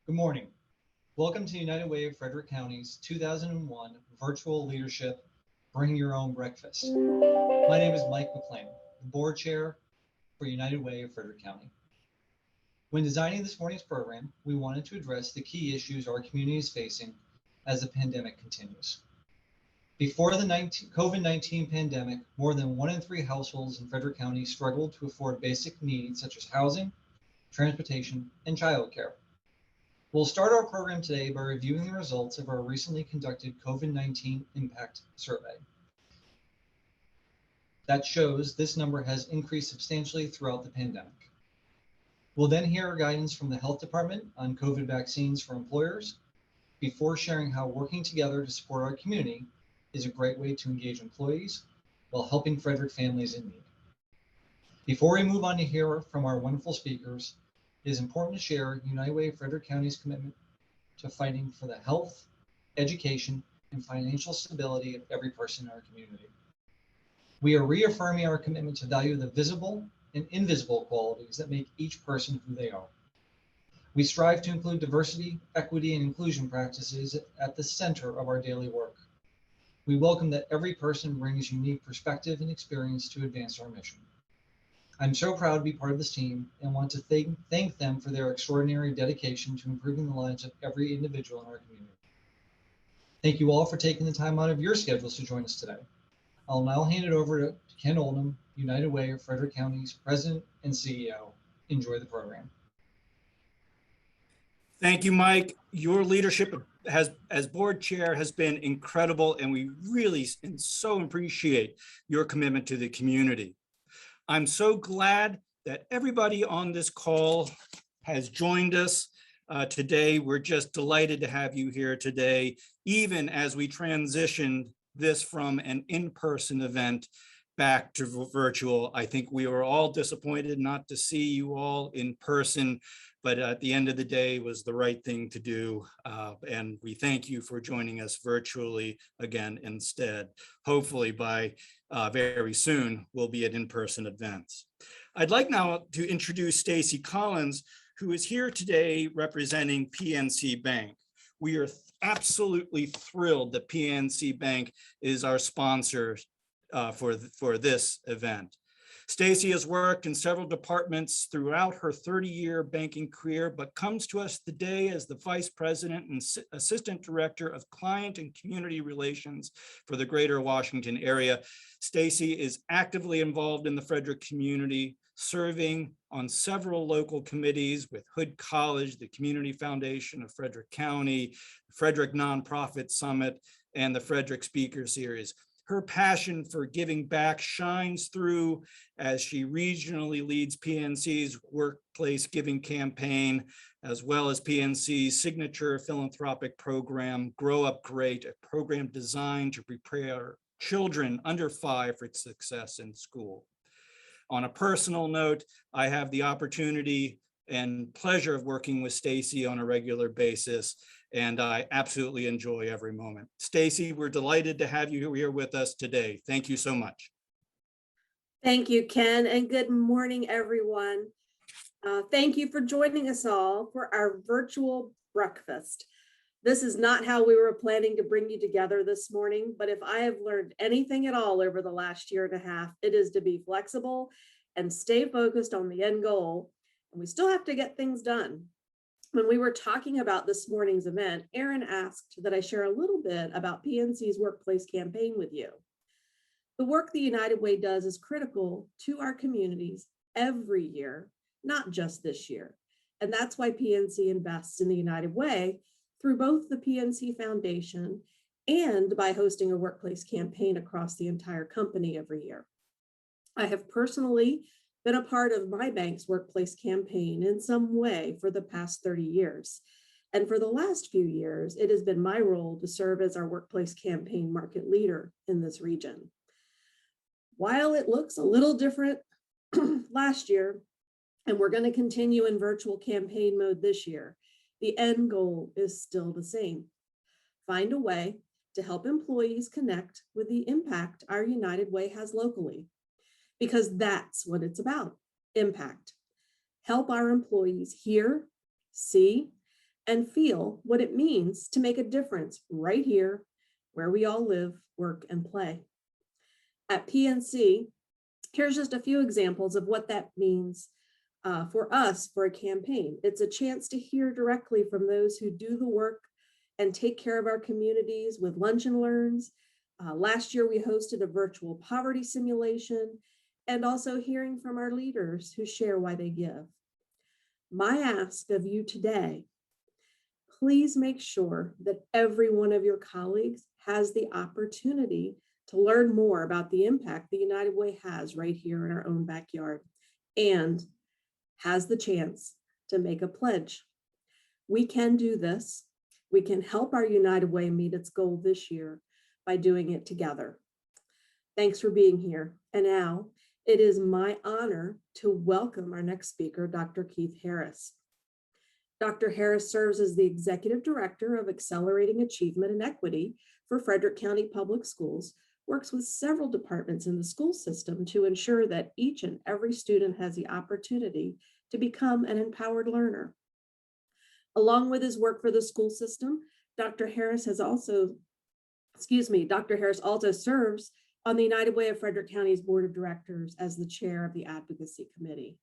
Good morning. Welcome to United Way of Frederick County's 2001 Virtual Leadership Bring Your Own Breakfast. My name is Mike McLane, the board chair for United Way of Frederick County. When designing this morning's program, we wanted to address the key issues our community is facing as the pandemic continues. Before the COVID-19 pandemic, more than 1 in 3 households in Frederick County struggled to afford basic needs such as housing, transportation, and childcare. We'll start our program today by reviewing the results of our recently conducted COVID-19 impact survey. That shows this number has increased substantially throughout the pandemic. We'll then hear guidance from the health department on COVID vaccines for employers before sharing how working together to support our community is a great way to engage employees while helping Frederick families in need. Before we move on to hear from our wonderful speakers, it is important to share United Way of Frederick County's commitment to fighting for the health, education, and financial stability of every person in our community. We are reaffirming our commitment to value the visible and invisible qualities that make each person who they are. We strive to include diversity, equity, and inclusion practices at the center of our daily work. We welcome that every person brings unique perspective and experience to advance our mission. I'm so proud to be part of this team and want to thank them for their extraordinary dedication to improving the lives of every individual in our community. Thank you all for taking the time out of your schedules to join us today. I'll now hand it over to Ken Oldham, United Way of Frederick County's President and CEO. Enjoy the program. Thank you, Mike. Your leadership as board chair has been incredible, and we really and so appreciate your commitment to the community. I'm so glad that everybody on this call has joined us today. We're just delighted to have you here today, even as we transition this from an in-person event back to virtual. I think we were all disappointed not to see you all in person, but at the end of the day was the right thing to do. And we thank you for joining us virtually again instead. Hopefully by very soon, we'll be at in-person events. I'd like now to introduce Stacey Collins, who is here today representing PNC Bank. We are absolutely thrilled that PNC Bank is our sponsor for this event. Stacey has worked in several departments throughout her 30-year banking career, but comes to us today as the Vice President and Assistant Director of Client and Community Relations for the Greater Washington area. Stacey is actively involved in the Frederick community, serving on several local committees with Hood College, the Community Foundation of Frederick County, Frederick Nonprofit Summit, and the Frederick Speaker Series. Her passion for giving back shines through as she regionally leads PNC's workplace giving campaign, as well as PNC's signature philanthropic program, Grow Up Great, a program designed to prepare children under 5 for success in school. On a personal note, I have the opportunity and pleasure of working with Stacey on a regular basis, and I absolutely enjoy every moment. Stacey, we're delighted to have you here with us today. Thank you so much. Thank you, Ken, and good morning, everyone. Thank you for joining us all for our virtual breakfast. This is not how we were planning to bring you together this morning, but if I have learned anything at all over the last year and a half, it is to be flexible and stay focused on the end goal. And we still have to get things done. When we were talking about this morning's event, Erin asked that I share a little bit about PNC's workplace campaign with you. The work the United Way does is critical to our communities every year, not just this year. And that's why PNC invests in the United Way through both the PNC Foundation and by hosting a workplace campaign across the entire company every year. I have personally been a part of my bank's workplace campaign in some way for the past 30 years. And for the last few years, it has been my role to serve as our workplace campaign market leader in this region. While it looks a little different last year, and we're going to continue in virtual campaign mode this year, the end goal is still the same. Find a way to help employees connect with the impact our United Way has locally, because that's what it's about, impact. Help our employees hear, see, and feel what it means to make a difference right here where we all live, work, and play. At PNC, here's just a few examples of what that means for us for a campaign. It's a chance to hear directly from those who do the work and take care of our communities with lunch and learns. Last year, we hosted a virtual poverty simulation and also hearing from our leaders who share why they give. My ask of you today, please make sure that every one of your colleagues has the opportunity to learn more about the impact the United Way has right here in our own backyard and has the chance to make a pledge. We can do this. We can help our United Way meet its goal this year by doing it together. Thanks for being here. And now it is my honor to welcome our next speaker, Dr. Keith Harris. Dr. Harris serves as the Executive Director of Accelerating Achievement and Equity for Frederick County Public Schools, works with several departments in the school system to ensure that each and every student has the opportunity to become an empowered learner. Along with his work for the school system, Dr. Harris also serves on the United Way of Frederick County's Board of Directors as the chair of the Advocacy Committee.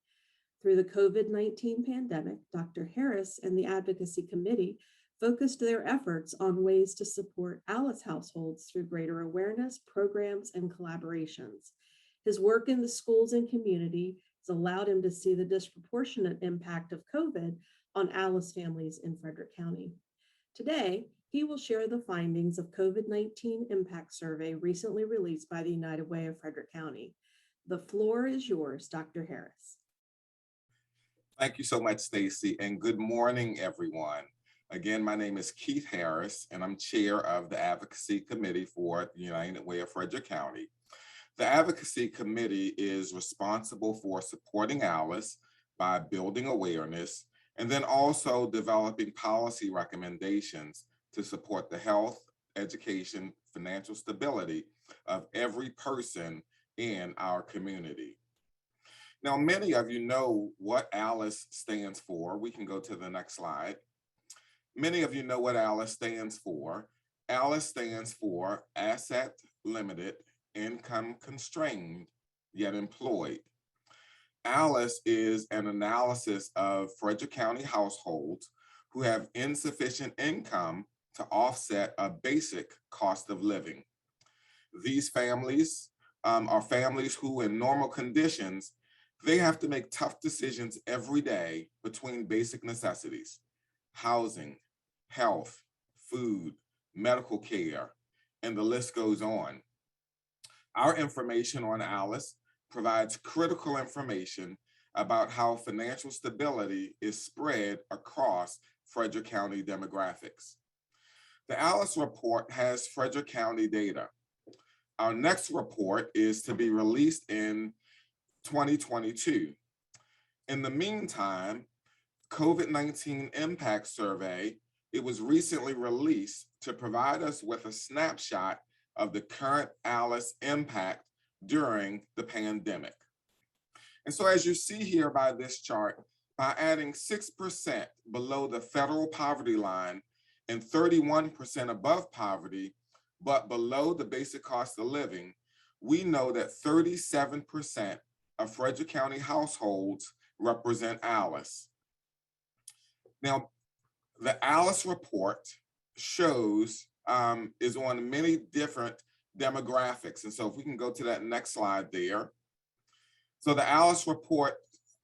Through the COVID-19 pandemic, Dr. Harris and the Advocacy Committee focused their efforts on ways to support ALICE households through greater awareness, programs, and collaborations. His work in the schools and community has allowed him to see the disproportionate impact of COVID on ALICE families in Frederick County. Today, he will share the findings of COVID-19 impact survey recently released by the United Way of Frederick County. The floor is yours, Dr. Harris. Thank you so much, Stacey, and good morning, everyone. Again, my name is Keith Harris, and I'm chair of the Advocacy Committee for the United Way of Frederick County. The Advocacy Committee is responsible for supporting ALICE by building awareness and then also developing policy recommendations to support the health, education, financial stability of every person in our community. Now, many of you know what ALICE stands for. We can go to the next slide. Many of you know what ALICE stands for. ALICE stands for Asset Limited, Income Constrained, Yet Employed. ALICE is an analysis of Frederick County households who have insufficient income to offset a basic cost of living. These families are families who, in normal conditions, they have to make tough decisions every day between basic necessities: housing, health, food, medical care, and the list goes on. Our information on ALICE provides critical information about how financial stability is spread across Frederick County demographics. The ALICE report has Frederick County data. Our next report is to be released in 2022. In the meantime, COVID-19 impact survey, it was recently released to provide us with a snapshot of the current ALICE impact during the pandemic. And so as you see here by this chart, by adding 6% below the federal poverty line and 31% above poverty, but below the basic cost of living, we know that 37% of Frederick County households represent ALICE. Now, the ALICE report shows, is on many different demographics. And so if we can go to that next slide there. So the ALICE report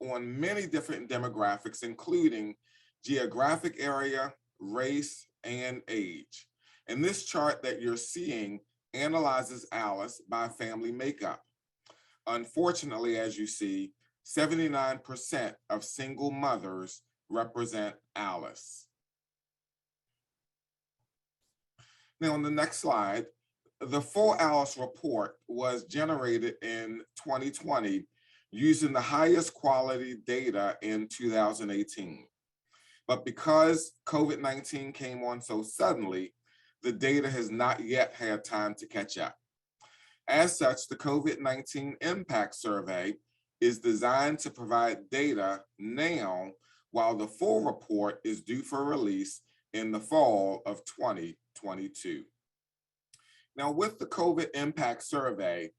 on many different demographics, including geographic area, race, and age. And this chart that you're seeing analyzes ALICE by family makeup. Unfortunately, as you see, 79% of single mothers represent ALICE. Now on the next slide, the full ALICE report was generated in 2020 using the highest quality data in 2018. But because COVID-19 came on so suddenly, the data has not yet had time to catch up. As such, the COVID-19 impact survey is designed to provide data now while the full report is due for release in the fall of 2022. Now, with the COVID impact survey,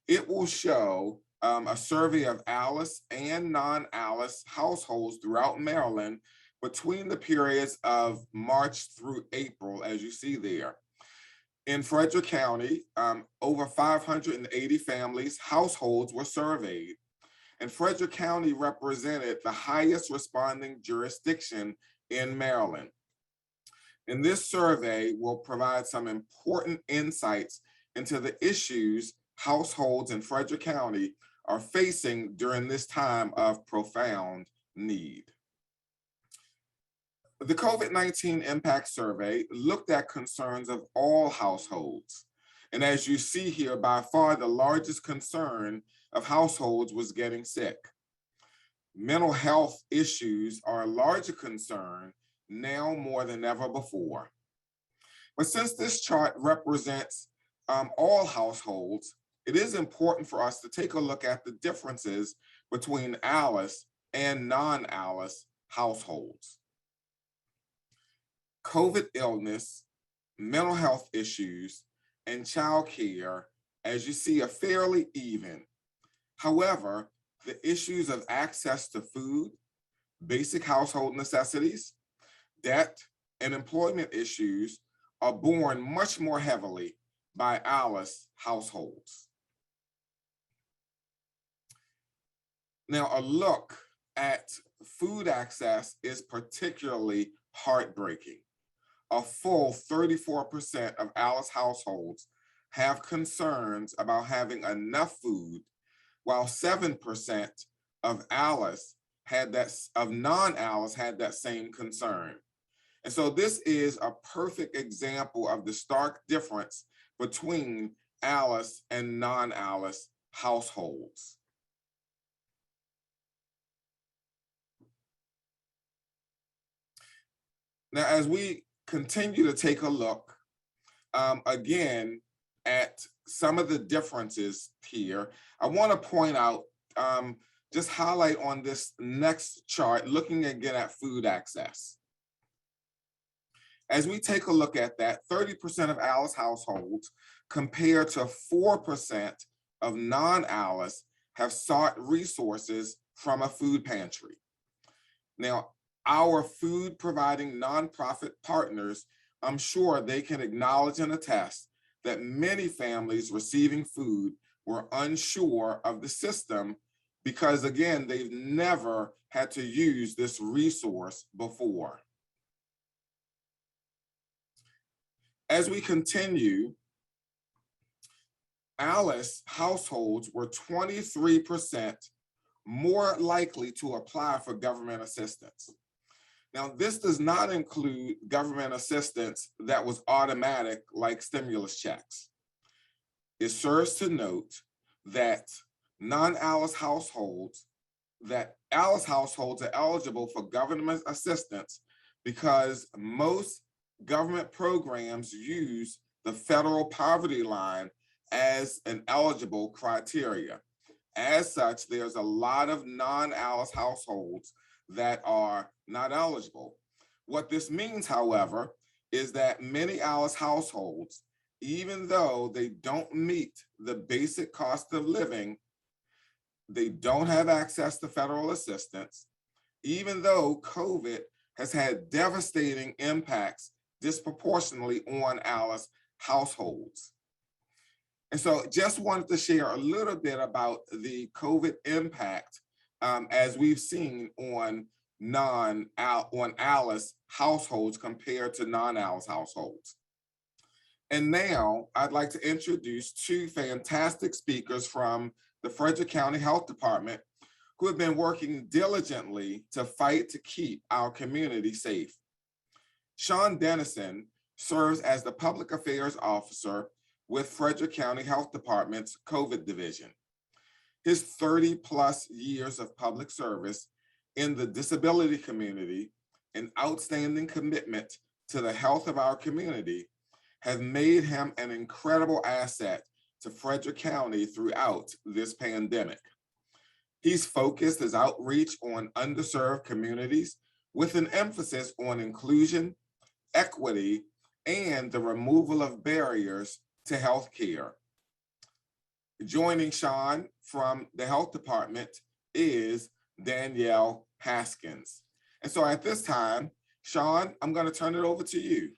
it will show a survey of ALICE and non-ALICE households throughout Maryland between the periods of March through April, as you see there. In Frederick County, over 580 families, households were surveyed. And Frederick County represented the highest responding jurisdiction in Maryland. And this survey will provide some important insights into the issues households in Frederick County are facing during this time of profound need. The COVID-19 impact survey looked at concerns of all households. And as you see here, by far the largest concern of households was getting sick. Mental health issues are a larger concern now more than ever before. But since this chart represents all households, it is important for us to take a look at the differences between ALICE and non-ALICE households. COVID illness, mental health issues, and childcare, as you see, are fairly even. However, the issues of access to food, basic household necessities, debt, and employment issues are borne much more heavily by ALICE households. Now, a look at food access is particularly heartbreaking. A full 34% of ALICE households have concerns about having enough food, while 7% of non-ALICE had that same concern. And so this is a perfect example of the stark difference between ALICE and non-ALICE households. Now, as we continue to take a look again at some of the differences here, I want to point out, just highlight on this next chart, looking again at food access. As we take a look at that, 30% of ALICE households compared to 4% of non-ALICE have sought resources from a food pantry. Now, our food providing nonprofit partners, I'm sure they can acknowledge and attest that many families receiving food were unsure of the system because, again, they've never had to use this resource before. As we continue, ALICE households were 23% more likely to apply for government assistance. Now, this does not include government assistance that was automatic, like stimulus checks. It serves to note that non-ALICE households, that ALICE households are eligible for government assistance because most government programs use the federal poverty line as an eligible criteria. As such, there's a lot of non-ALICE households that are not eligible. What this means, however, is that many ALICE households, even though they don't meet the basic cost of living, they don't have access to federal assistance, even though COVID has had devastating impacts disproportionately on ALICE households. And so just wanted to share a little bit about the COVID impact as we've seen on ALICE households compared to non-ALICE households. And now I'd like to introduce two fantastic speakers from the Frederick County Health Department who have been working diligently to fight to keep our community safe. Shawn Dennison serves as the Public Affairs Officer with Frederick County Health Department's COVID Division. His 30+ years of public service in the disability community and outstanding commitment to the health of our community have made him an incredible asset to Frederick County throughout this pandemic. He's focused his outreach on underserved communities with an emphasis on inclusion, equity, and the removal of barriers to healthcare. Joining Shawn from the health department is Danielle Haskins. And so at this time, Shawn, I'm going to turn it over to you.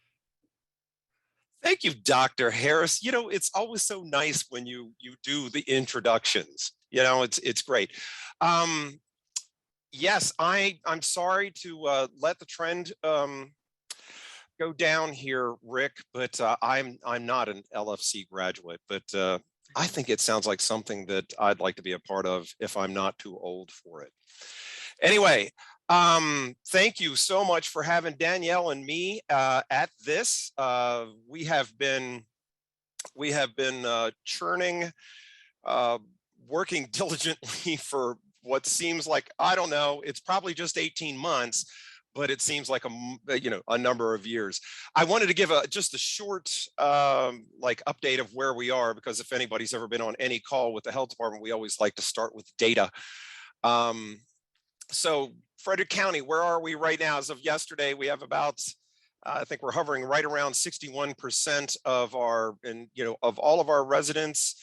Thank you, Dr. Harris. You know, it's always so nice when you do the introductions. You know, it's great. Yes, I'm sorry to let the trend go down here, Rick, but I'm not an LFC graduate, but I think it sounds like something that I'd like to be a part of if I'm not too old for it. Anyway, thank you so much for having Danielle and me at this. We have been churning, working diligently for what seems like, I don't know, it's probably just 18 months, but it seems like a number of years. I wanted to give just a short update of where we are, because if anybody's ever been on any call with the health department, we always like to start with data. So Frederick County, where are we right now? As of yesterday, we have about, I think we're hovering right around 61% of of all of our residents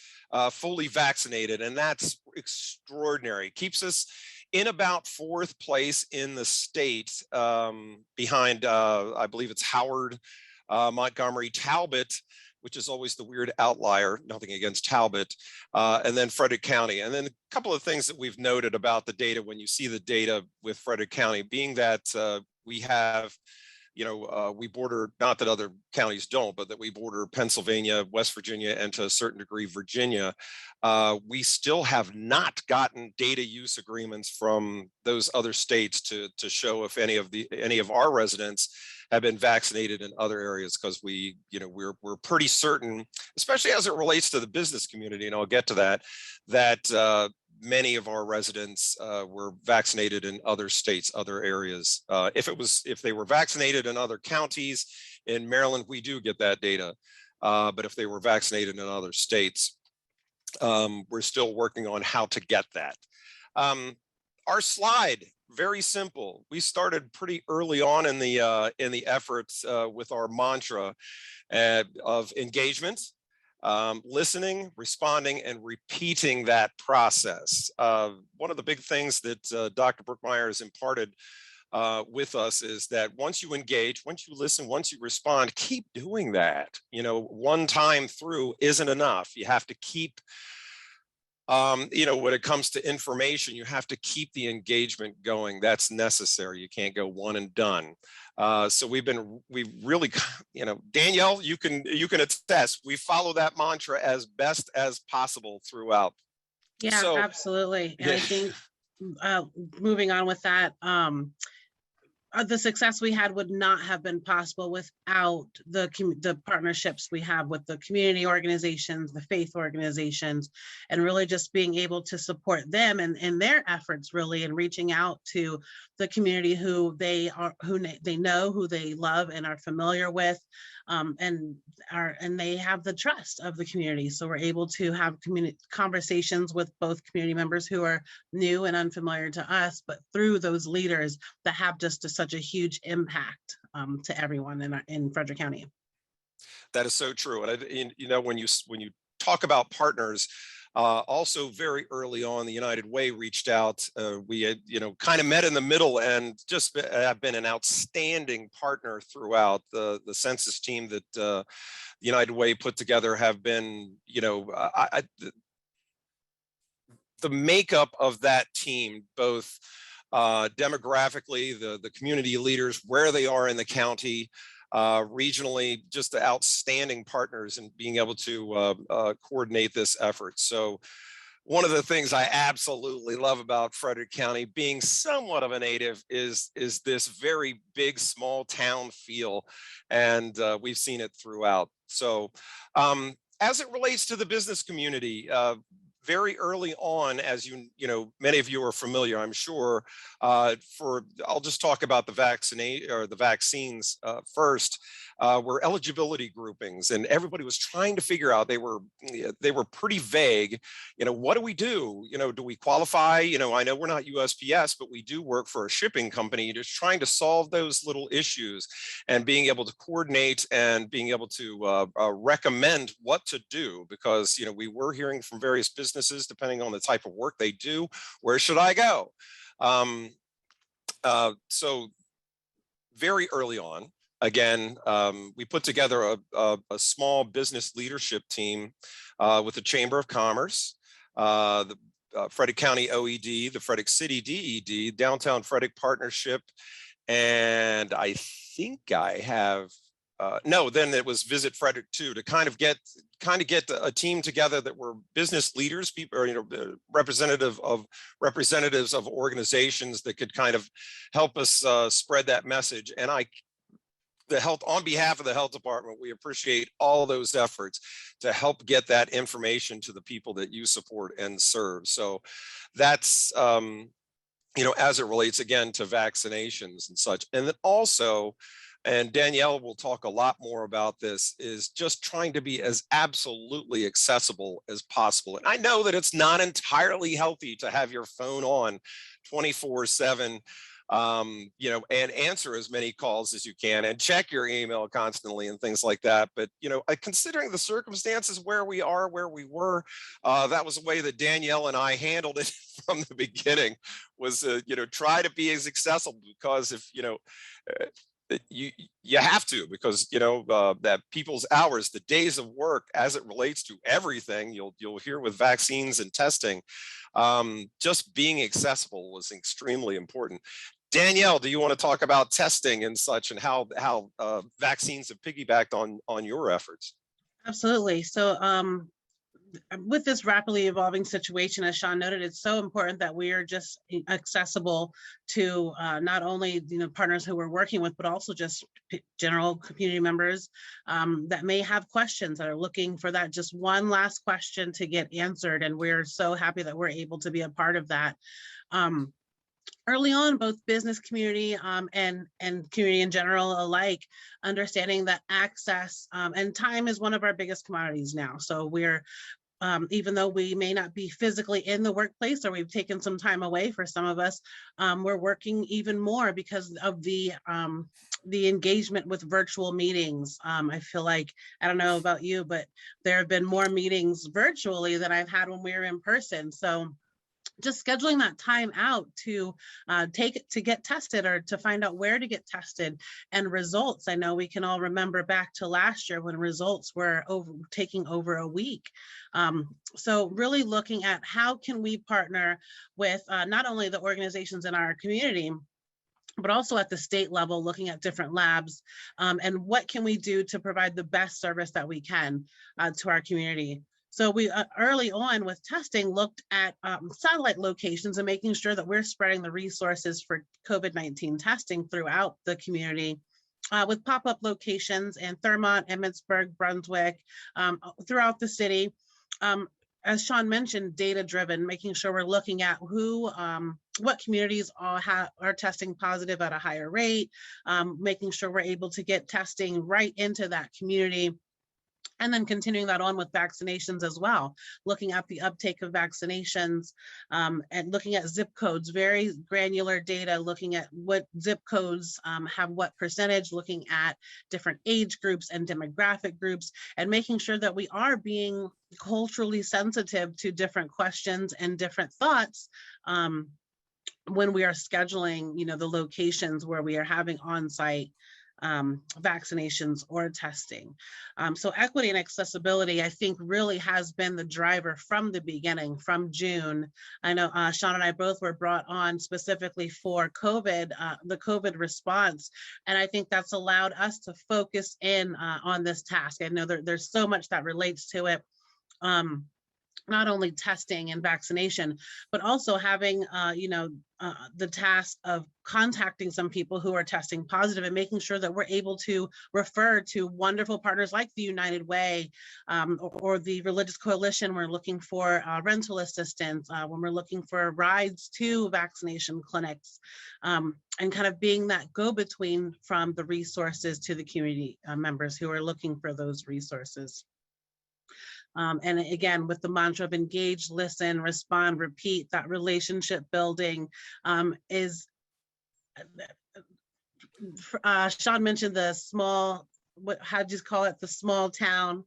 fully vaccinated, and that's extraordinary. Keeps us in about 4th place in the state, behind, I believe it's Howard, Montgomery, Talbot, which is always the weird outlier, nothing against Talbot, and then Frederick County. And then a couple of things that we've noted about the data when you see the data with Frederick County, being that we have, we border, not that other counties don't, but that we border Pennsylvania, West Virginia, and to a certain degree, Virginia. We still have not gotten data use agreements from those other states to show if any of our residents have been vaccinated in other areas, because we're pretty certain, especially as it relates to the business community, and I'll get to that, many of our residents were vaccinated in other states, other areas. If they were vaccinated in other counties, in Maryland, we do get that data. But if they were vaccinated in other states, we're still working on how to get that. Our slide, very simple. We started pretty early on in the efforts with our mantra of engagement, listening, responding, and repeating that process. One of the big things that Dr. Brookmeyer has imparted with us is that once you engage, once you listen, once you respond, keep doing that. One time through isn't enough. You have to keep, when it comes to information, you have to keep the engagement going. That's necessary. You can't go one and done. So we really, Danielle, you can attest, we follow that mantra as best as possible throughout. Yeah, so, absolutely. And I think moving on with that, the success we had would not have been possible without the partnerships we have with the community organizations, the faith organizations, and really just being able to support them in their efforts, really, and reaching out to the community who they know, who they love and are familiar with, and they have the trust of the community. So we're able to have conversations with both community members who are new and unfamiliar to us, but through those leaders that have just such a huge impact to everyone in Frederick County. That is so true. And when you talk about partners, also very early on, the United Way reached out. We had, kind of met in the middle and just have been an outstanding partner throughout. The census team that the United Way put together have been, the makeup of that team, both demographically, the community leaders, where they are in the county, regionally, just the outstanding partners in being able to coordinate this effort. So one of the things I absolutely love about Frederick County, being somewhat of a native, is this very big, small town feel. And we've seen it throughout. So as it relates to the business community, very early on, as many of you are familiar, I'm sure, I'll just talk about the vaccines first, were eligibility groupings, and everybody was trying to figure out, they were pretty vague. What do we do? Do we qualify? I know we're not USPS, but we do work for a shipping company, just trying to solve those little issues and being able to coordinate and being able to recommend what to do, because we were hearing from various businesses, depending on the type of work they do, where should I go? So very early on, again, we put together a small business leadership team with the Chamber of Commerce, the Frederick County OED, the Frederick City DED, Downtown Frederick Partnership, and I think I have then it was Visit Frederick too, to kind of get a team together that were business leaders, people, or representatives of organizations that could kind of help us spread that message. And on behalf of the health department, we appreciate all those efforts to help get that information to the people that you support and serve. So that's as it relates again to vaccinations and such. And then also, and Danielle will talk a lot more about this, is just trying to be as absolutely accessible as possible. And I know that it's not entirely healthy to have your phone on 24/7, and answer as many calls as you can and check your email constantly and things like that. But, considering the circumstances where we are, where we were, that was the way that Danielle and I handled it from the beginning, was, try to be as accessible, because if, you have to, because that people's hours, the days of work, as it relates to everything, you'll hear with vaccines and testing, just being accessible was extremely important. Danielle, do you want to talk about testing and such, and how vaccines have piggybacked on your efforts? Absolutely. So with this rapidly evolving situation, as Shawn noted, it's so important that we are just accessible to not only partners who we're working with, but also just general community members that may have questions, that are looking for that just one last question to get answered. And we're so happy that we're able to be a part of that. Early on, both business community and community in general alike, understanding that access and time is one of our biggest commodities now. So we're even though we may not be physically in the workplace, or we've taken some time away for some of us, we're working even more because of the engagement with virtual meetings. I feel like, I don't know about you, but there have been more meetings virtually than I've had when we were in person. So just scheduling that time out to get tested, or to find out where to get tested, and results. I know we can all remember back to last year when results were taking over a week. So really looking at how can we partner with not only the organizations in our community, but also at the state level, looking at different labs, and what can we do to provide the best service that we can to our community. So we early on with testing looked at satellite locations and making sure that we're spreading the resources for COVID-19 testing throughout the community, with pop-up locations in Thurmont, Emmitsburg, Brunswick, throughout the city. As Shawn mentioned, data-driven, making sure we're looking at what communities are testing positive at a higher rate, making sure we're able to get testing right into that community. And then continuing that on with vaccinations as well, looking at the uptake of vaccinations, and looking at zip codes, very granular data, looking at what zip codes have what percentage, looking at different age groups and demographic groups, and making sure that we are being culturally sensitive to different questions and different thoughts when we are scheduling, the locations where we are having on-site vaccinations or testing. So equity and accessibility, I think, really has been the driver from the beginning, from June. I know Shawn and I both were brought on specifically for COVID, the COVID response. And I think that's allowed us to focus in on this task. I know there's so much that relates to it. not only testing and vaccination, but also having, the task of contacting some people who are testing positive and making sure that we're able to refer to wonderful partners like the United Way, or the Religious Coalition. We're looking for rental assistance, when we're looking for rides to vaccination clinics, and kind of being that go-between from the resources to the community members who are looking for those resources. And again, with the mantra of engage, listen, respond, repeat, that relationship building is, Shawn mentioned the small, how'd you call it? The small town.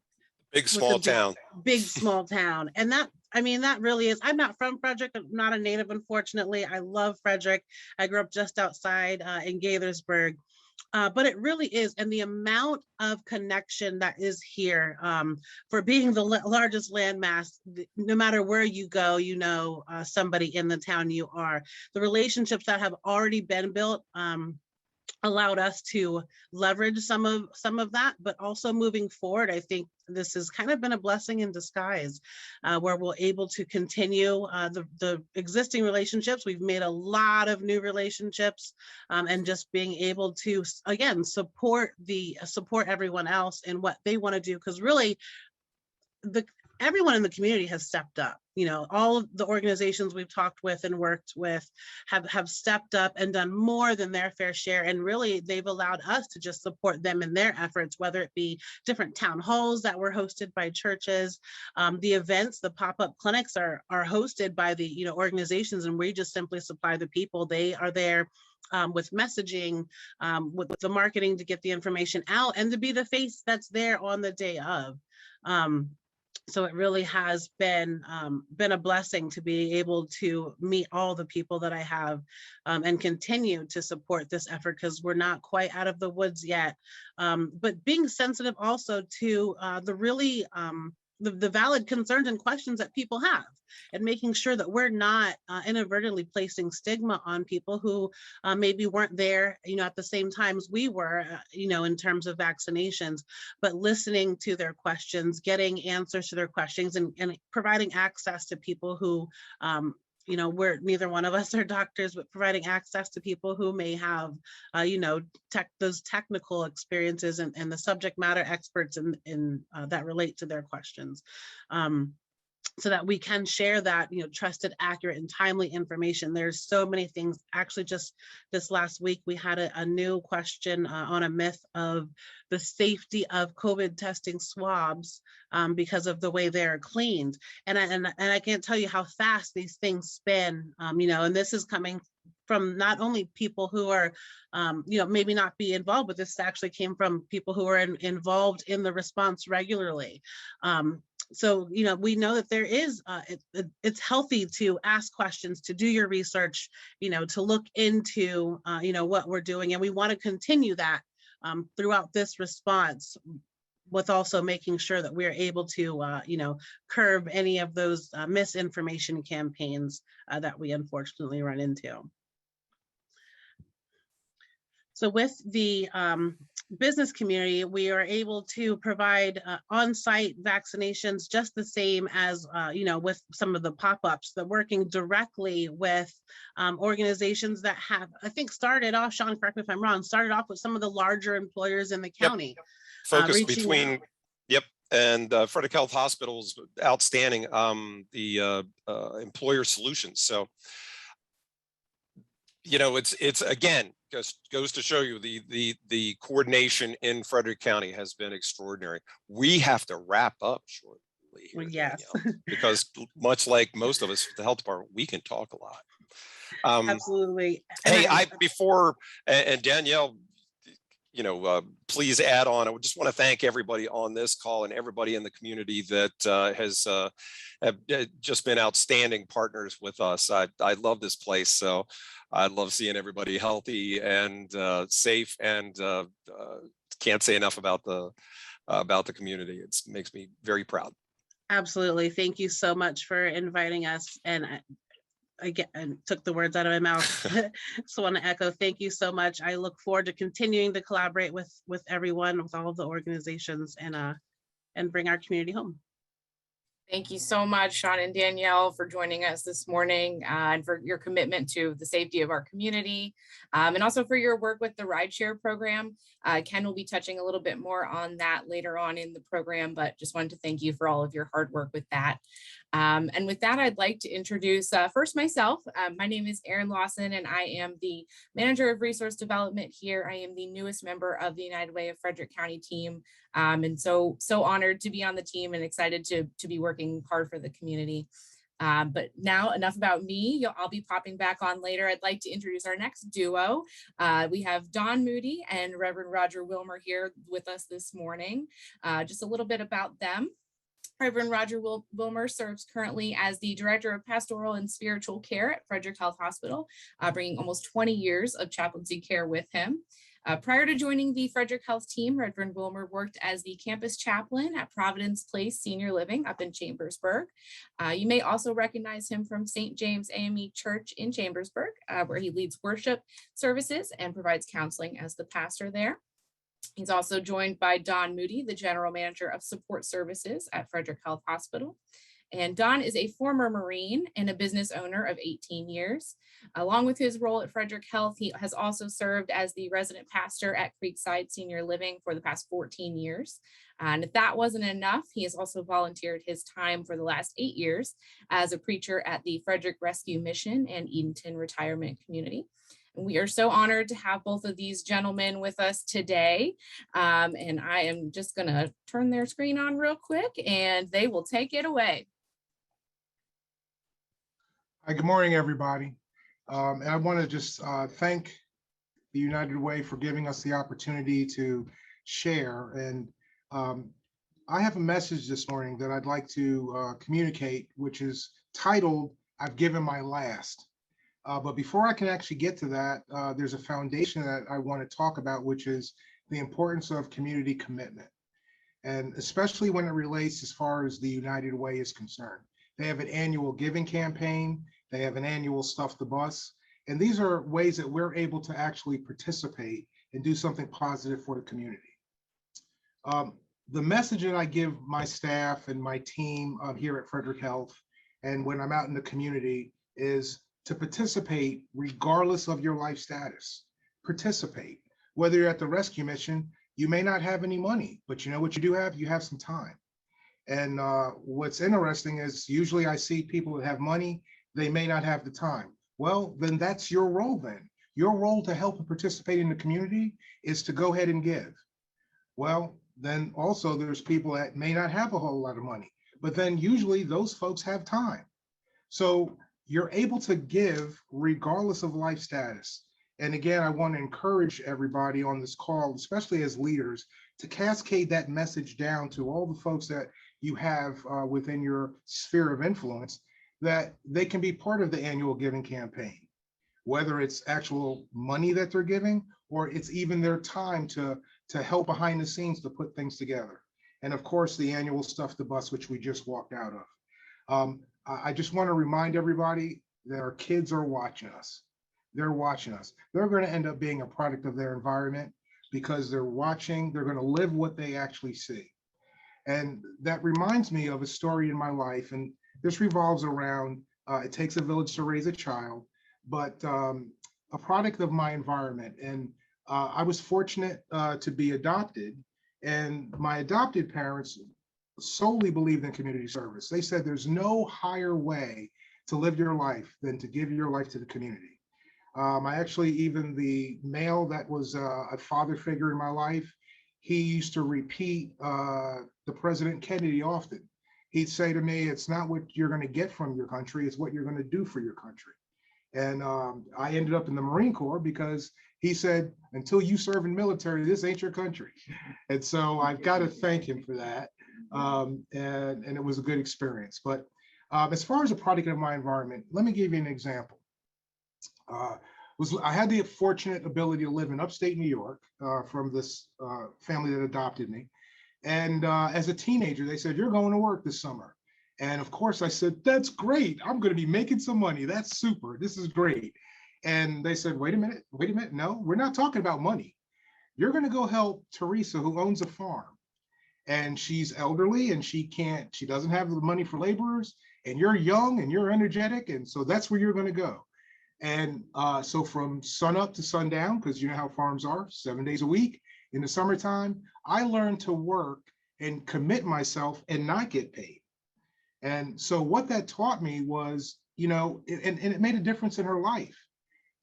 Big small town. Big small town. And that, I mean, that really is, I'm not from Frederick, I'm not a native, unfortunately. I love Frederick. I grew up just outside in Gaithersburg. But it really is, and the amount of connection that is here, for being the largest landmass, no matter where you go, somebody in the town you are. The relationships that have already been built allowed us to leverage some of that, but also moving forward, I think this has kind of been a blessing in disguise, where we're able to continue the existing relationships. We've made a lot of new relationships, and just being able to, again, support everyone else in what they want to do, because really everyone in the community has stepped up. All of the organizations we've talked with and worked with have stepped up and done more than their fair share. And really, they've allowed us to just support them in their efforts, whether it be different town halls that were hosted by churches, the events, the pop-up clinics are hosted by the organizations, and we just simply supply the people. They are there with messaging, with the marketing to get the information out, and to be the face that's there on the day of. So it really has been a blessing to be able to meet all the people that I have, and continue to support this effort, because we're not quite out of the woods yet. But being sensitive also to the valid concerns and questions that people have, and making sure that we're not inadvertently placing stigma on people who maybe weren't there, at the same times we were, in terms of vaccinations, but listening to their questions, getting answers to their questions, and providing access to people who, we're neither one of us are doctors, but providing access to people who may have, those technical experiences and the subject matter experts in that relate to their questions. So that we can share that, trusted, accurate, and timely information. There's so many things. Actually, just this last week, we had a new question on a myth of the safety of COVID testing swabs because of the way they're cleaned. And I can't tell you how fast these things spin, and this is coming from not only people who are, maybe not be involved, but this actually came from people who are involved in the response regularly. So, we know that there is, it's healthy to ask questions, to do your research, to look into, what we're doing. And we want to continue that throughout this response, with also making sure that we're able to, curb any of those misinformation campaigns that we unfortunately run into. So with the business community, we are able to provide on-site vaccinations just the same as, with some of the pop-ups. They're working directly with organizations that have, I think, started off, Shawn, correct me if I'm wrong, started off with some of the larger employers in the county. Yep. Focus between, yep, and Frederick Health Hospital's outstanding, the employer solutions. So, it's again, goes to show you the coordination in Frederick County has been extraordinary. We have to wrap up shortly here, yes, because much like most of us at the health department, we can talk a lot. Absolutely. Hey, and Danielle, please add on. I would just want to thank everybody on this call and everybody in the community that has have just been outstanding partners with us. I love this place, so I love seeing everybody healthy and safe, and can't say enough about the community. It makes me very proud. Absolutely. Thank you so much for inviting us. And I took the words out of my mouth. So I want to echo, thank you so much. I look forward to continuing to collaborate with everyone, with all of the organizations, and bring our community home. Thank you so much, Shawn and Danielle, for joining us this morning and for your commitment to the safety of our community, and also for your work with the rideshare program. Ken will be touching a little bit more on that later on in the program, but just wanted to thank you for all of your hard work with that. And with that, I'd like to introduce first myself. My name is Erin Lawson, and I am the Manager of Resource Development here. I am the newest member of the United Way of Frederick County team, and so honored to be on the team and excited to be working hard for the community. But now enough about me. I'll be popping back on later. I'd like to introduce our next duo. We have Don Moody and Reverend Roger Wilmer here with us this morning. Just a little bit about them. Reverend Roger Wilmer serves currently as the Director of Pastoral and Spiritual Care at Frederick Health Hospital, bringing almost 20 years of chaplaincy care with him. Prior to joining the Frederick Health team, Reverend Wilmer worked as the campus chaplain at Providence Place Senior Living up in Chambersburg. You may also recognize him from St. James AME Church in Chambersburg, where he leads worship services and provides counseling as the pastor there. He's also joined by Don Moody, the General Manager of Support Services at Frederick Health Hospital. And Don is a former Marine and a business owner of 18 years. Along with his role at Frederick Health, he has also served as the resident pastor at Creekside Senior Living for the past 14 years. And if that wasn't enough, he has also volunteered his time for the last 8 years as a preacher at the Frederick Rescue Mission and Edenton Retirement Community. And we are so honored to have both of these gentlemen with us today. And I am just going to turn their screen on real quick and they will take it away. Hi, good morning, everybody. And I want to just thank the United Way for giving us the opportunity to share. And I have a message this morning that I'd like to communicate, which is titled, I've Given My Last. But before I can actually get to that, there's a foundation that I want to talk about, which is the importance of community commitment. And especially when it relates as far as the United Way is concerned. They have an annual giving campaign. They have an annual Stuff the Bus. And these are ways that we're able to actually participate and do something positive for the community. The message that I give my staff and my team here at Frederick Health, and when I'm out in the community, is to participate regardless of your life status. Participate. Whether you're at the rescue mission, you may not have any money, but you know what you do have? You have some time. And what's interesting is usually I see people that have money, they may not have the time. Well, then that's your role then. Your role to help and participate in the community is to go ahead and give. Well, then also there's people that may not have a whole lot of money, but then usually those folks have time. So you're able to give regardless of life status. And again, I want to encourage everybody on this call, especially as leaders, to cascade that message down to all the folks that you have within your sphere of influence, that they can be part of the annual giving campaign, whether it's actual money that they're giving, or it's even their time to help behind the scenes to put things together. And of course, the annual Stuff the Bus, which we just walked out of. I just want to remind everybody that our kids are watching us. They're watching us. They're going to end up being a product of their environment because they're watching, they're going to live what they actually see. And that reminds me of a story in my life. And this revolves around, it takes a village to raise a child, but a product of my environment. And I was fortunate to be adopted, and my adopted parents solely believed in community service. They said there's no higher way to live your life than to give your life to the community. I actually, even the male that was a father figure in my life, he used to repeat the President Kennedy often. He'd say to me, it's not what you're going to get from your country, it's what you're going to do for your country. And I ended up in the Marine Corps because he said, until you serve in military, this ain't your country. And so I've got to thank him for that. And it was a good experience. But as far as a product of my environment, let me give you an example. I had the fortunate ability to live in upstate New York from this family that adopted me. And as a teenager, they said, you're going to work this summer. And of course I said, that's great. I'm going to be making some money. That's super. This is great. And they said, wait a minute. No, we're not talking about money. You're going to go help Teresa, who owns a farm. and she's elderly and she doesn't have the money for laborers, and you're young and you're energetic. And so that's where you're going to go. And so from sun up to sundown, because you know how farms are, 7 days a week in the summertime, I learned to work and commit myself and not get paid. And so what that taught me was, and it made a difference in her life.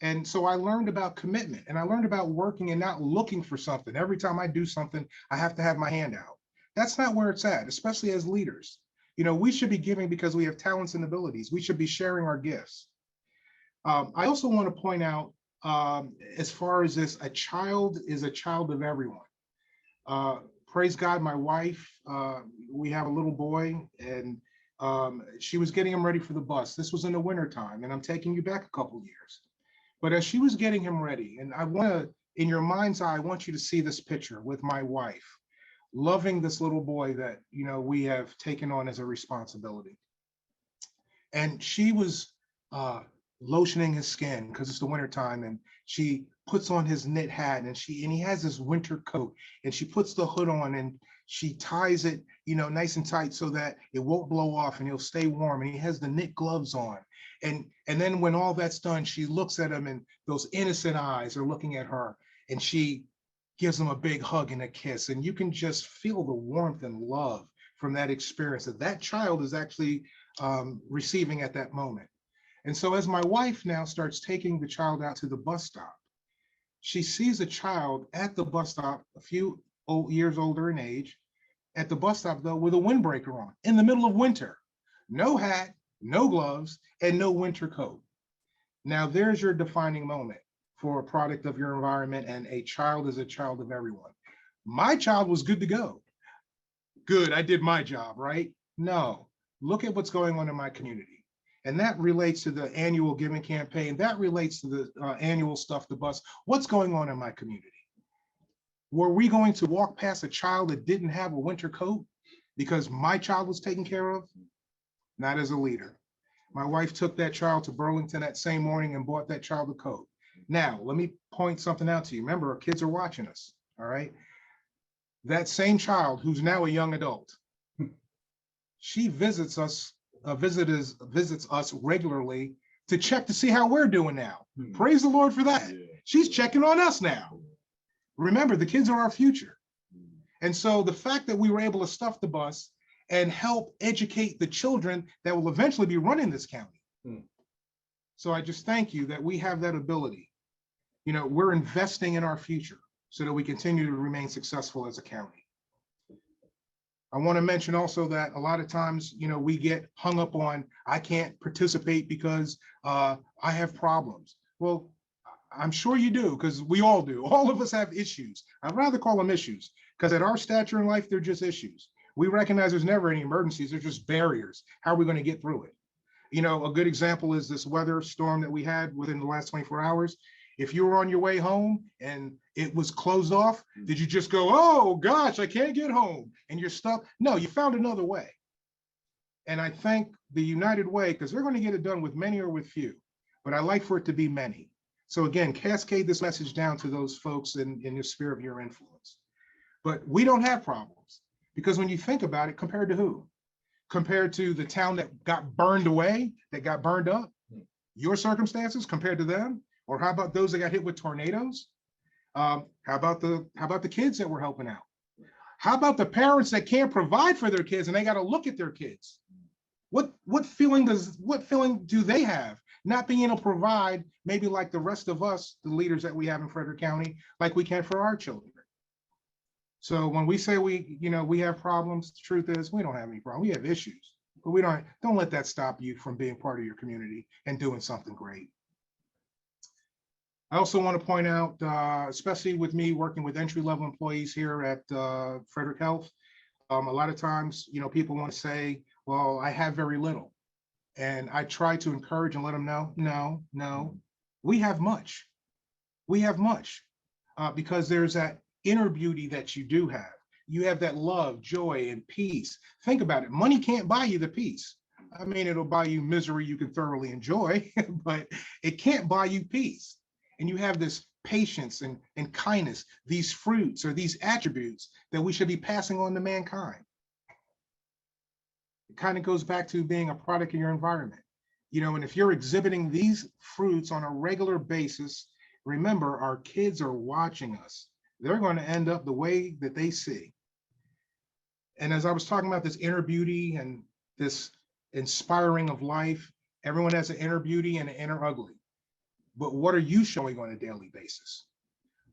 And so I learned about commitment, and I learned about working and not looking for something. Every time I do something, I have to have my hand out. That's not where it's at, especially as leaders. We should be giving because we have talents and abilities. We should be sharing our gifts. I also want to point out, as far as this, a child is a child of everyone. Praise God, my wife, we have a little boy, and she was getting him ready for the bus. This was in the wintertime, and I'm taking you back a couple years. But as she was getting him ready, and I want to, in your mind's eye, I want you to see this picture with my wife, loving this little boy that, we have taken on as a responsibility. And she was lotioning his skin because it's the wintertime, and she puts on his knit hat, and he has this winter coat, and she puts the hood on, and she ties it, nice and tight so that it won't blow off and he'll stay warm. And he has the knit gloves on. And then when all that's done, she looks at him, and those innocent eyes are looking at her, and she gives him a big hug and a kiss. And you can just feel the warmth and love from that experience that child is actually receiving at that moment. And so as my wife now starts taking the child out to the bus stop, she sees a child at the bus stop, a few years older in age, at the bus stop though, with a windbreaker on in the middle of winter, no hat, no gloves, and no winter coat. Now there's your defining moment for a product of your environment, and a child is a child of everyone. My child was good to go. Good, I did my job, right? No, look at what's going on in my community. And that relates to the annual giving campaign. That relates to the annual Stuff the Bus. What's going on in my community? Were we going to walk past a child that didn't have a winter coat because my child was taken care of? Not as a leader. My wife took that child to Burlington that same morning and bought that child a coat. Now, let me point something out to you. Remember, our kids are watching us, all right? That same child who's now a young adult, she visits us regularly to check to see how we're doing now. Praise the Lord for that. She's checking on us now. Remember, the kids are our future. And so the fact that we were able to stuff the bus and help educate the children that will eventually be running this county. So I just thank you that we have that ability. We're investing in our future so that we continue to remain successful as a county. I want to mention also that a lot of times, we get hung up on, I can't participate because I have problems. Well, I'm sure you do, because we all do. All of us have issues. I'd rather call them issues, because at our stature in life, they're just issues. We recognize there's never any emergencies. They're just barriers. How are we going to get through it? A good example is this weather storm that we had within the last 24 hours. If you were on your way home and it was closed off, did you just go, oh gosh, I can't get home, and you're stuck? No, you found another way. And I thank the United Way, because they're going to get it done with many or with few, but I like for it to be many. So again, cascade this message down to those folks in your sphere of your influence. But we don't have problems, because when you think about it, compared to who? Compared to the town that got burned away, that got burned up, your circumstances compared to them? Or how about those that got hit with tornadoes? How about the kids that we're helping out? How about the parents that can't provide for their kids and they got to look at their kids? What feeling do they have not being able to provide, maybe like the rest of us, the leaders that we have in Frederick County, like we can for our children? So when we say we have problems, the truth is we don't have any problem. We have issues, but we don't let that stop you from being part of your community and doing something great. I also want to point out, especially with me working with entry-level employees here at Frederick Health, a lot of times, people want to say, well, I have very little. And I try to encourage and let them know, no, we have much. We have much because there's that inner beauty that you do have. You have that love, joy, and peace. Think about it. Money can't buy you the peace. I mean, it'll buy you misery you can thoroughly enjoy, but it can't buy you peace. And you have this patience and kindness, these fruits or these attributes that we should be passing on to mankind. It kind of goes back to being a product of your environment. You know, and if you're exhibiting these fruits on a regular basis, remember, our kids are watching us. They're going to end up the way that they see. And as I was talking about this inner beauty and this inspiring of life, everyone has an inner beauty and an inner ugly. But what are you showing on a daily basis?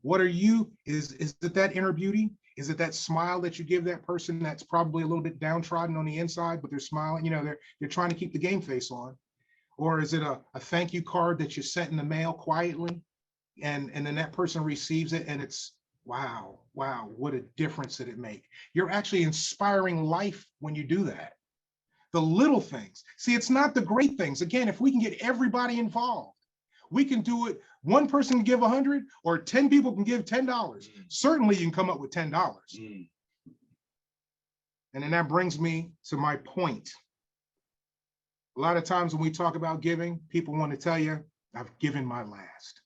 What are you, is it that inner beauty? Is it that smile that you give that person that's probably a little bit downtrodden on the inside, but they're smiling, you know, they're trying to keep the game face on? Or is it a thank you card that you sent in the mail quietly, and then that person receives it and it's, wow, what a difference did it make? You're actually inspiring life when you do that. The little things. See, it's not the great things. Again, if we can get everybody involved, we can do it. One person can give 100 or 10 people can give $10. Certainly you can come up with $10. And then that brings me to my point. A lot of times when we talk about giving, people want to tell you, I've given my last.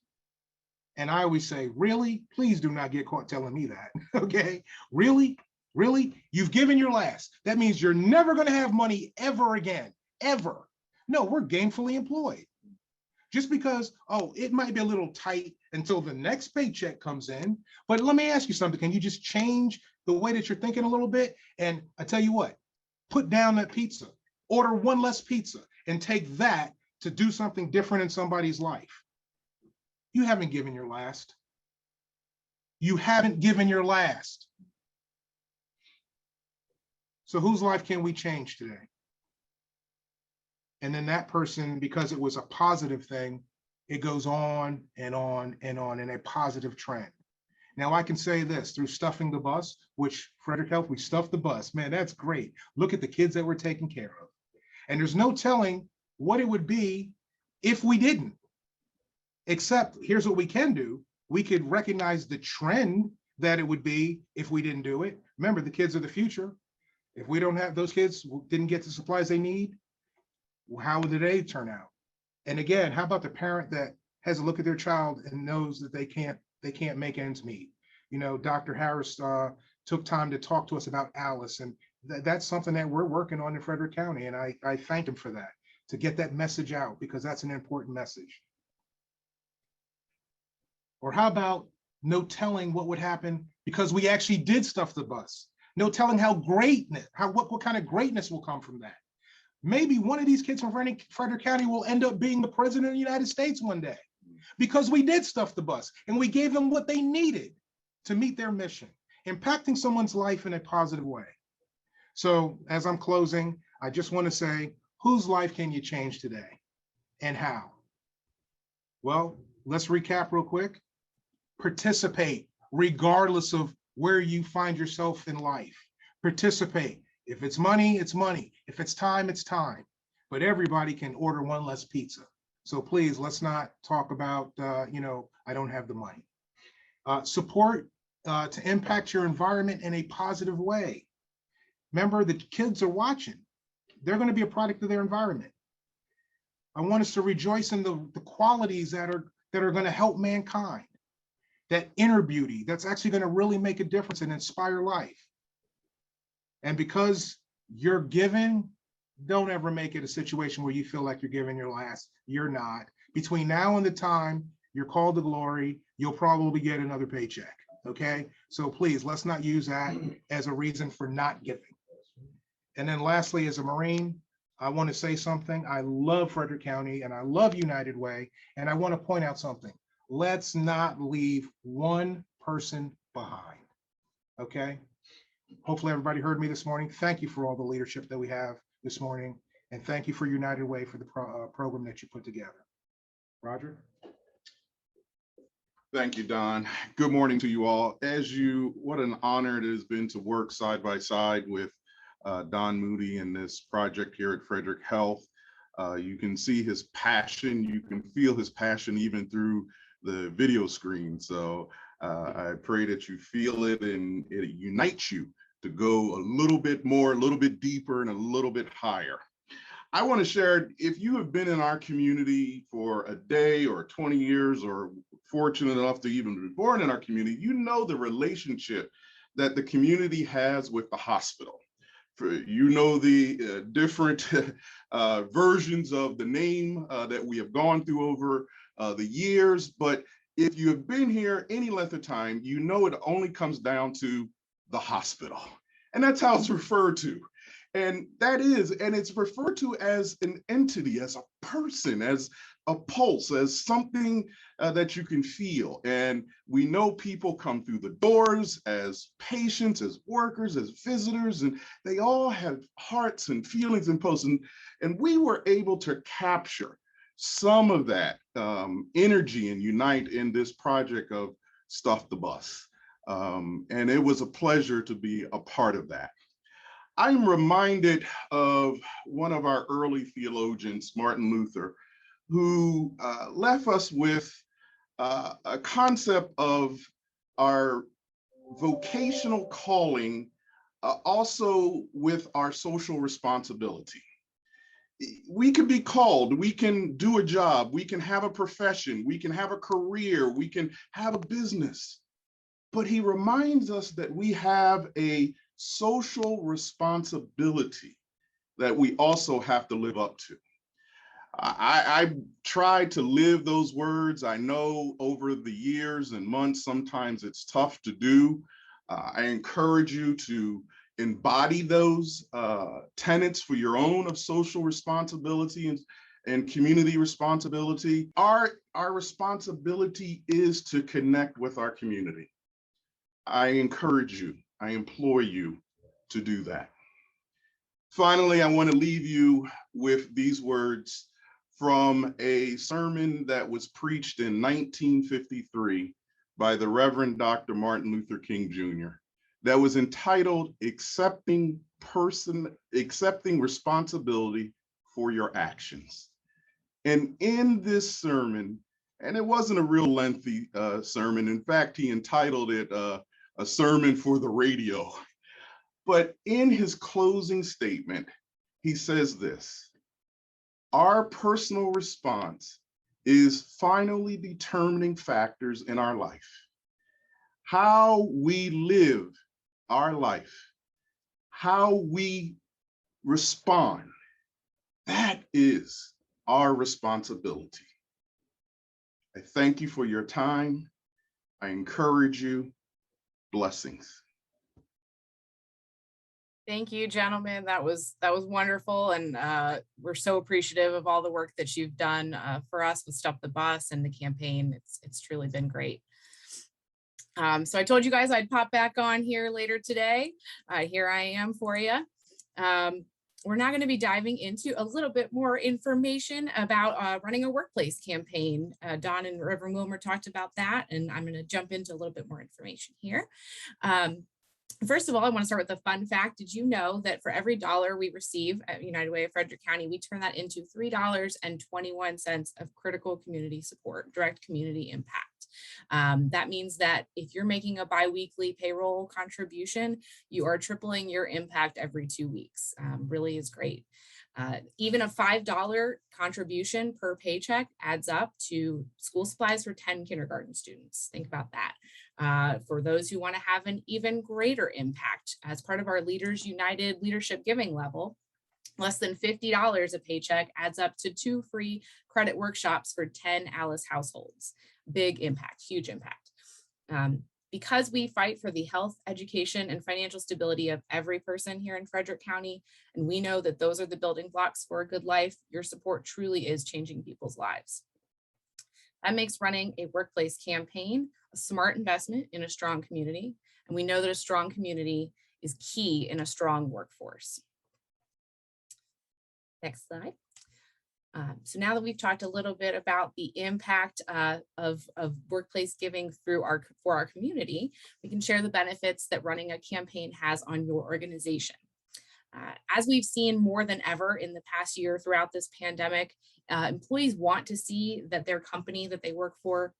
And I always say, really? Please do not get caught telling me that, okay? Really? Really? You've given your last. That means you're never going to have money ever again, ever. No, we're gainfully employed. Just because, oh, it might be a little tight until the next paycheck comes in. But let me ask you something. Can you just change the way that you're thinking a little bit? And I tell you what, put down that pizza, order one less pizza, and take that to do something different in somebody's life. You haven't given your last. You haven't given your last. So whose life can we change today? And then that person, because it was a positive thing, it goes on and on and on in a positive trend. Now I can say this, through stuffing the bus, which Frederick helped, we stuffed the bus. Man, that's great. Look at the kids that we're taking care of. And there's no telling what it would be if we didn't. Except here's what we can do. We could recognize the trend that it would be if we didn't do it. Remember, the kids are the future. If we don't have those kids, didn't get the supplies they need, how would the day turn out? And again, how about the parent that has a look at their child and knows that they can't make ends meet? You know, Dr. Harris took time to talk to us about Alice, and that's something that we're working on in Frederick County. And I thank him for that, to get that message out, because that's an important message. Or how about no telling what would happen because we actually did stuff the bus? No telling how greatness, what kind of greatness will come from that. Maybe one of these kids from Frederick County will end up being the president of the United States one day, because we did stuff the bus and we gave them what they needed to meet their mission, impacting someone's life in a positive way. So as I'm closing, I just want to say, whose life can you change today and how? Well, let's recap real quick. Participate regardless of where you find yourself in life. Participate. If it's money, it's money. If it's time, it's time. But everybody can order one less pizza. So please, let's not talk about, I don't have the money. Support to impact your environment in a positive way. Remember, the kids are watching. They're going to be a product of their environment. I want us to rejoice in the qualities that are going to help mankind. That inner beauty that's actually going to really make a difference and inspire life. And because you're given, don't ever make it a situation where you feel like you're giving your last. You're not. Between now and the time you're called to glory, you'll probably get another paycheck. Okay, so please, let's not use that as a reason for not giving. And then lastly, as a Marine, I want to say something. I love Frederick County and I love United Way. And I want to point out something. Let's not leave one person behind, okay? Hopefully everybody heard me this morning. Thank you for all the leadership that we have this morning. And thank you for United Way for the program that you put together. Roger? Thank you, Don. Good morning to you all. What an honor it has been to work side by side with Don Moody in this project here at Frederick Health. You can see his passion. You can feel his passion even through the video screen. So I pray that you feel it and it unites you to go a little bit more, a little bit deeper, and a little bit higher. I want to share, if you have been in our community for a day or 20 years or fortunate enough to even be born in our community, you know the relationship that the community has with the hospital. You know the different versions of the name that we have gone through over the years, but if you have been here any length of time, you know it only comes down to the hospital. And that's how it's referred to. And it's referred to as an entity, as a person, as a pulse, as something that you can feel. And we know people come through the doors as patients, as workers, as visitors, and they all have hearts and feelings and pulses. And we were able to capture some of that energy and unite in this project of Stuff the Bus. And it was a pleasure to be a part of that. I'm reminded of one of our early theologians, Martin Luther, who left us with a concept of our vocational calling, also with our social responsibility. We can be called, we can do a job, we can have a profession, we can have a career, we can have a business. But he reminds us that we have a social responsibility that we also have to live up to. I tried to live those words. I know over the years and months, sometimes it's tough to do. I encourage you to embody those tenets for your own of social responsibility and community responsibility. Our responsibility is to connect with our community. I encourage you, I implore you to do that. Finally, I want to leave you with these words from a sermon that was preached in 1953 by the Reverend Dr. Martin Luther King Jr. that was entitled Accepting Responsibility for Your Actions. And in this sermon, and it wasn't a real lengthy sermon, in fact, he entitled it a sermon for the radio. But in his closing statement, he says this: our personal response is finally determining factors in our life. How we live our life, how we respond, that is our responsibility. I thank you for your time. I encourage you. Blessings. Thank you, gentlemen. That was wonderful, and we're so appreciative of all the work that you've done for us with Stop the Bus and the campaign. It's truly been great. So I told you guys I'd pop back on here later today. Here I am for you. We're now going to be diving into a little bit more information about running a workplace campaign. Don and Reverend Wilmer talked about that, and I'm going to jump into a little bit more information here. First of all, I want to start with a fun fact. Did you know that for every dollar we receive at United Way of Frederick County, we turn that into $3.21 of critical community support, direct community impact? That means that if you're making a biweekly payroll contribution, you are tripling your impact every 2 weeks. Really is great. Even a $5 contribution per paycheck adds up to school supplies for 10 kindergarten students. Think about that. For those who want to have an even greater impact, as part of our Leaders United Leadership Giving level, less than $50 a paycheck adds up to 2 free credit workshops for 10 Alice households. Big impact, huge impact. Because we fight for the health, education, and financial stability of every person here in Frederick County, and we know that those are the building blocks for a good life, your support truly is changing people's lives. That makes running a workplace campaign a smart investment in a strong community, and we know that a strong community is key in a strong workforce. Next slide. So now that we've talked a little bit about the impact of workplace giving for our community, we can share the benefits that running a campaign has on your organization. As we've seen more than ever in the past year throughout this pandemic, employees want to see that their company that they work for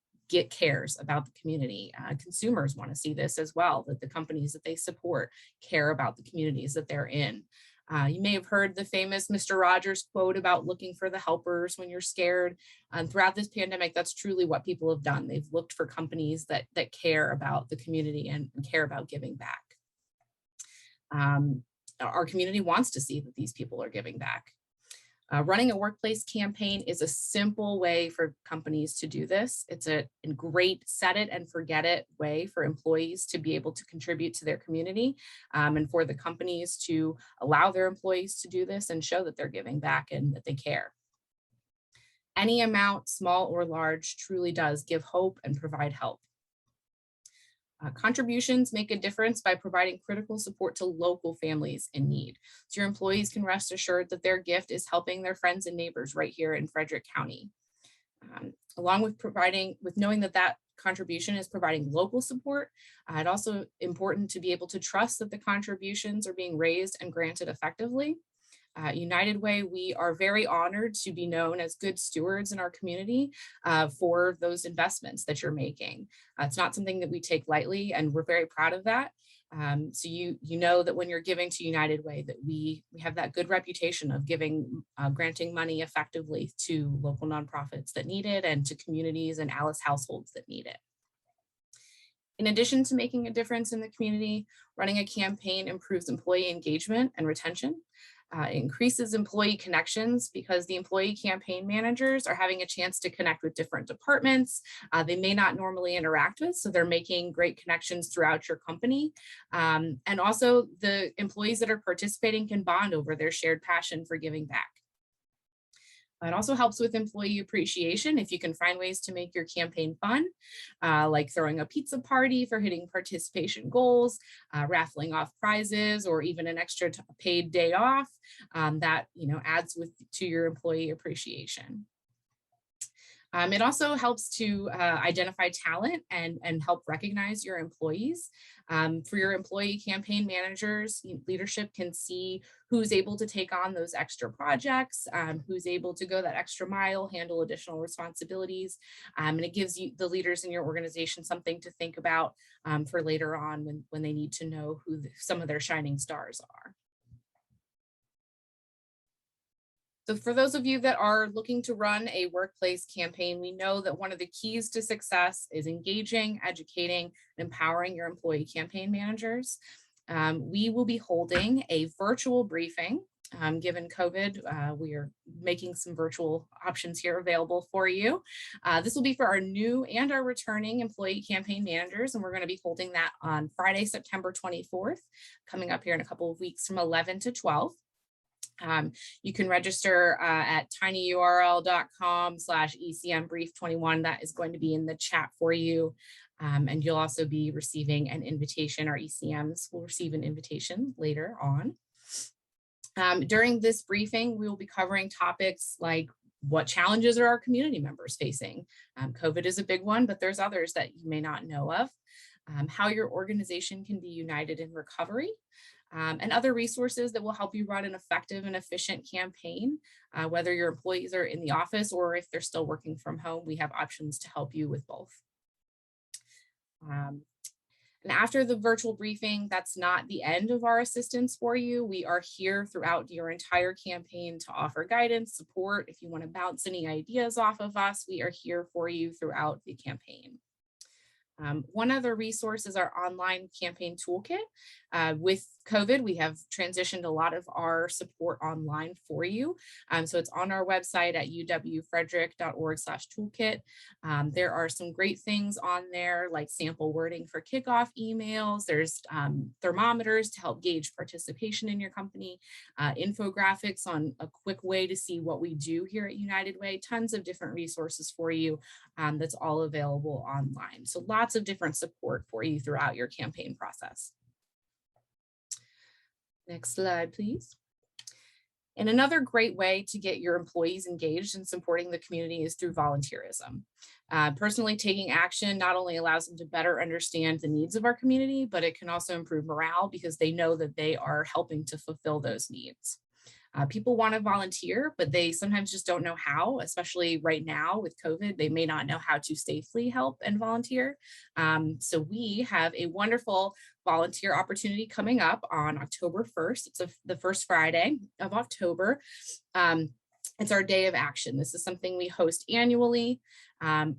cares about the community. Consumers want to see this as well, that the companies that they support care about the communities that they're in. You may have heard the famous Mr. Rogers quote about looking for the helpers when you're scared. And throughout this pandemic, that's truly what people have done. They've looked for companies that care about the community and care about giving back. Our community wants to see that these people are giving back. Running a workplace campaign is a simple way for companies to do this. It's a great set it and forget it way for employees to be able to contribute to their community, and for the companies to allow their employees to do this and show that they're giving back and that they care. Any amount, small or large, truly does give hope and provide help. Contributions make a difference by providing critical support to local families in need. So your employees can rest assured that their gift is helping their friends and neighbors right here in Frederick County. Along with knowing that that contribution is providing local support, it's also important to be able to trust that the contributions are being raised and granted effectively. United Way, we are very honored to be known as good stewards in our community for those investments that you're making. It's not something that we take lightly, and we're very proud of that. So you know that when you're giving to United Way, that we have that good reputation of granting money effectively to local nonprofits that need it and to communities and Alice households that need it. In addition to making a difference in the community, running a campaign improves employee engagement and retention. It increases employee connections because the employee campaign managers are having a chance to connect with different departments they may not normally interact with, so they're making great connections throughout your company. And also the employees that are participating can bond over their shared passion for giving back. It also helps with employee appreciation if you can find ways to make your campaign fun, like throwing a pizza party for hitting participation goals, raffling off prizes, or even an extra paid day off. That adds to your employee appreciation. It also helps to identify talent and help recognize your employees. For your employee campaign managers, leadership can see who's able to take on those extra projects, who's able to go that extra mile, handle additional responsibilities, and it gives you, the leaders in your organization, something to think about for later on when they need to know who some of their shining stars are. So for those of you that are looking to run a workplace campaign, we know that one of the keys to success is engaging, educating, and empowering your employee campaign managers. We will be holding a virtual briefing. Given COVID, we are making some virtual options here available for you. This will be for our new and our returning employee campaign managers, and we're going to be holding that on Friday, September 24th, coming up here in a couple of weeks from 11 to 12. You can register at tinyurl.com/ECMbrief21. That is going to be in the chat for you. And you'll also be receiving an invitation. Our ECMs will receive an invitation later on. During this briefing, we will be covering topics like what challenges are our community members facing? COVID is a big one, but there's others that you may not know of. How your organization can be united in recovery. And other resources that will help you run an effective and efficient campaign, whether your employees are in the office or if they're still working from home. We have options to help you with both. And after the virtual briefing, that's not the end of our assistance for you. We are here throughout your entire campaign to offer guidance, support. If you want to bounce any ideas off of us, we are here for you throughout the campaign. One other resource is our online campaign toolkit. With COVID, we have transitioned a lot of our support online for you. So it's on our website at uwfrederick.org/toolkit. There are some great things on there like sample wording for kickoff emails. There's thermometers to help gauge participation in your company, infographics on a quick way to see what we do here at United Way, tons of different resources for you that's all available online. So lots of different support for you throughout your campaign process. Next slide, please. And another great way to get your employees engaged in supporting the community is through volunteerism. Personally, taking action not only allows them to better understand the needs of our community, but it can also improve morale because they know that they are helping to fulfill those needs. People want to volunteer, but they sometimes just don't know how, especially right now with COVID. They may not know how to safely help and volunteer. So we have a wonderful volunteer opportunity coming up on October 1st. It's the first Friday of October. It's our day of action. This is something we host annually.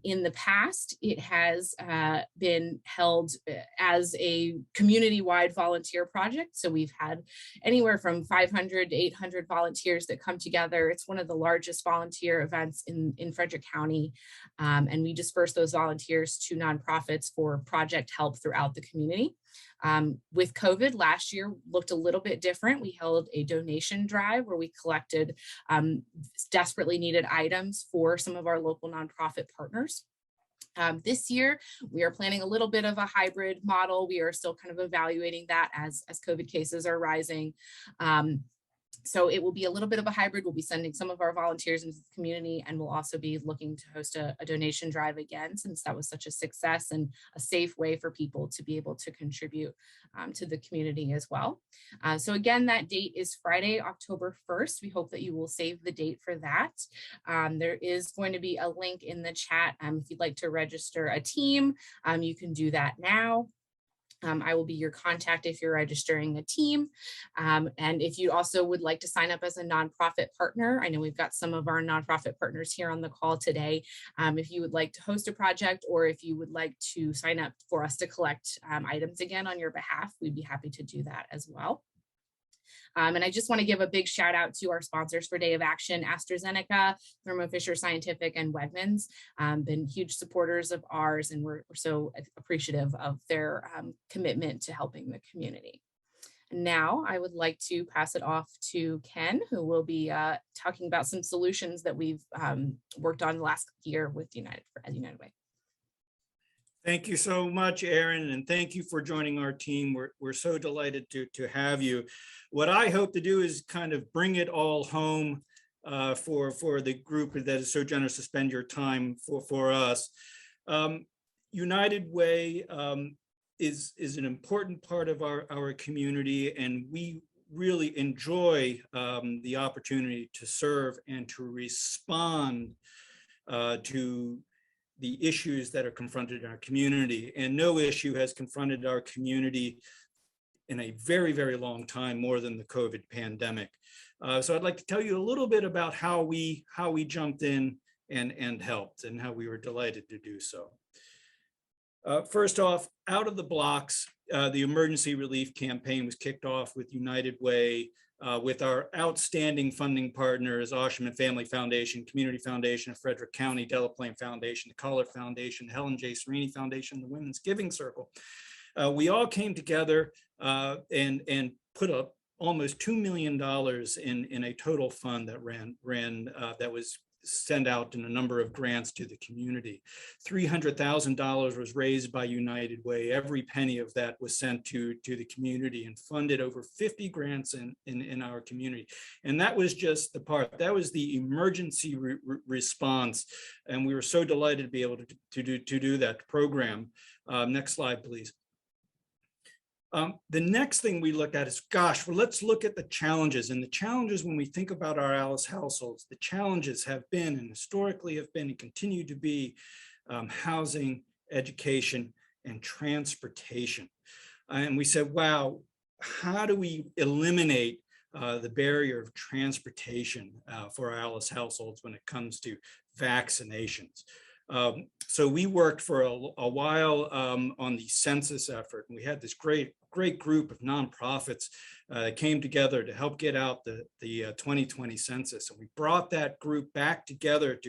In the past, it has been held as a community-wide volunteer project. So we've had anywhere from 500 to 800 volunteers that come together. It's one of the largest volunteer events in Frederick County. And we disperse those volunteers to nonprofits for project help throughout the community. With COVID, last year looked a little bit different. We held a donation drive where we collected desperately needed items for some of our local nonprofit partners. This year, we are planning a little bit of a hybrid model. We are still kind of evaluating that as COVID cases are rising. So it will be a little bit of a hybrid. We'll be sending some of our volunteers into the community, and we'll also be looking to host a donation drive again, since that was such a success and a safe way for people to be able to contribute to the community as well. So again, that date is Friday, October 1st. We hope that you will save the date for that. There is going to be a link in the chat. If you'd like to register a team, you can do that now. I will be your contact if you're registering a team. And if you also would like to sign up as a nonprofit partner, I know we've got some of our nonprofit partners here on the call today. If you would like to host a project, or if you would like to sign up for us to collect items again on your behalf, we'd be happy to do that as well. And I just want to give a big shout out to our sponsors for Day of Action: AstraZeneca, Thermo Fisher Scientific, and Wegmans. Been huge supporters of ours, and we're so appreciative of their commitment to helping the community. Now I would like to pass it off to Ken, who will be talking about some solutions that we've worked on last year with United Way. Thank you so much, Erin, and thank you for joining our team. We're so delighted to have you. What I hope to do is kind of bring it all home for the group that is so generous to spend your time for us. United Way is an important part of our community, and we really enjoy the opportunity to serve and to respond to the issues that are confronted in our community. And no issue has confronted our community in a very, very long time, more than the COVID pandemic. So I'd like to tell you a little bit about how we jumped in and helped, and how we were delighted to do so. First off, out of the blocks, the emergency relief campaign was kicked off with United Way, with our outstanding funding partners, Osham Family Foundation, Community Foundation of Frederick County, Delaplane Foundation, the Collar Foundation, the Helen J. Serini Foundation, the Women's Giving Circle. We all came together and put up almost $2 million in a total fund that that was sent out in a number of grants to the community. $300,000 was raised by United Way. Every penny of that was sent to the community and funded over 50 grants in our community. And that was just the part. That was the emergency response. And we were so delighted to be able to do that program. Next slide, please. The next thing we looked at is, gosh, well, let's look at the challenges. And the challenges, when we think about our Alice households, the challenges have been, and historically have been, and continue to be, housing, education, and transportation. And we said, wow, how do we eliminate the barrier of transportation for our Alice households when it comes to vaccinations? So we worked for a while on the census effort, and we had this great group of nonprofits that came together to help get out the 2020 census. And we brought that group back together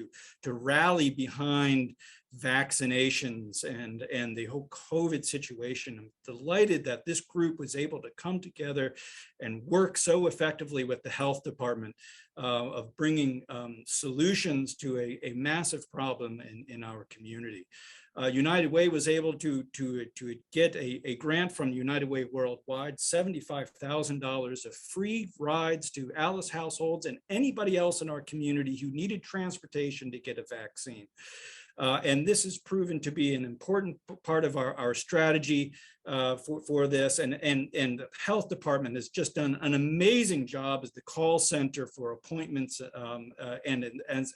to rally behind vaccinations and the whole COVID situation. I'm delighted that this group was able to come together and work so effectively with the health department of bringing solutions to a massive problem in our community. United Way was able to get a grant from United Way Worldwide, $75,000 of free rides to Alice households and anybody else in our community who needed transportation to get a vaccine. And this has proven to be an important part of our strategy. for this, and the health department has just done an amazing job as the call center for appointments and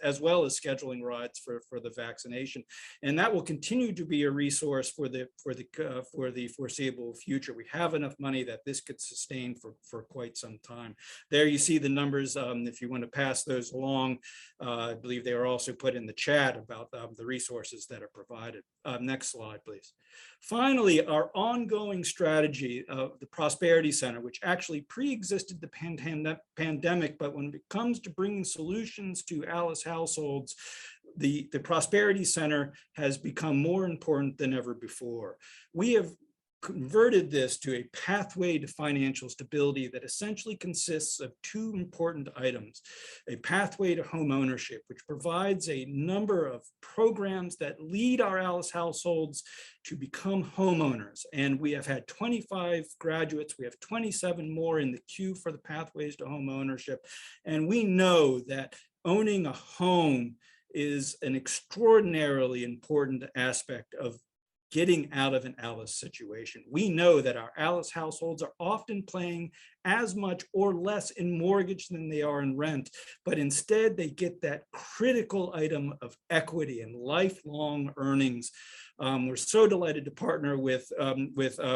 as well as scheduling rides for the vaccination, and that will continue to be a resource for the foreseeable future. We have enough money that this could sustain for quite some time. There you see the numbers. If you want to pass those along, I believe they are also put in the chat about the resources that are provided. Next slide, please. Finally, our ongoing strategy of the Prosperity Center, which actually pre-existed the pandemic, but when it comes to bringing solutions to ALICE households, the Prosperity Center has become more important than ever before. We have converted this to a pathway to financial stability that essentially consists of two important items: a pathway to home ownership, which provides a number of programs that lead our ALICE households to become homeowners. And we have had 25 graduates. We have 27 more in the queue for the pathways to home ownership. And we know that owning a home is an extraordinarily important aspect of getting out of an ALICE situation. We know that our ALICE households are often paying as much or less in mortgage than they are in rent, but instead they get that critical item of equity and lifelong earnings. We're so delighted to partner with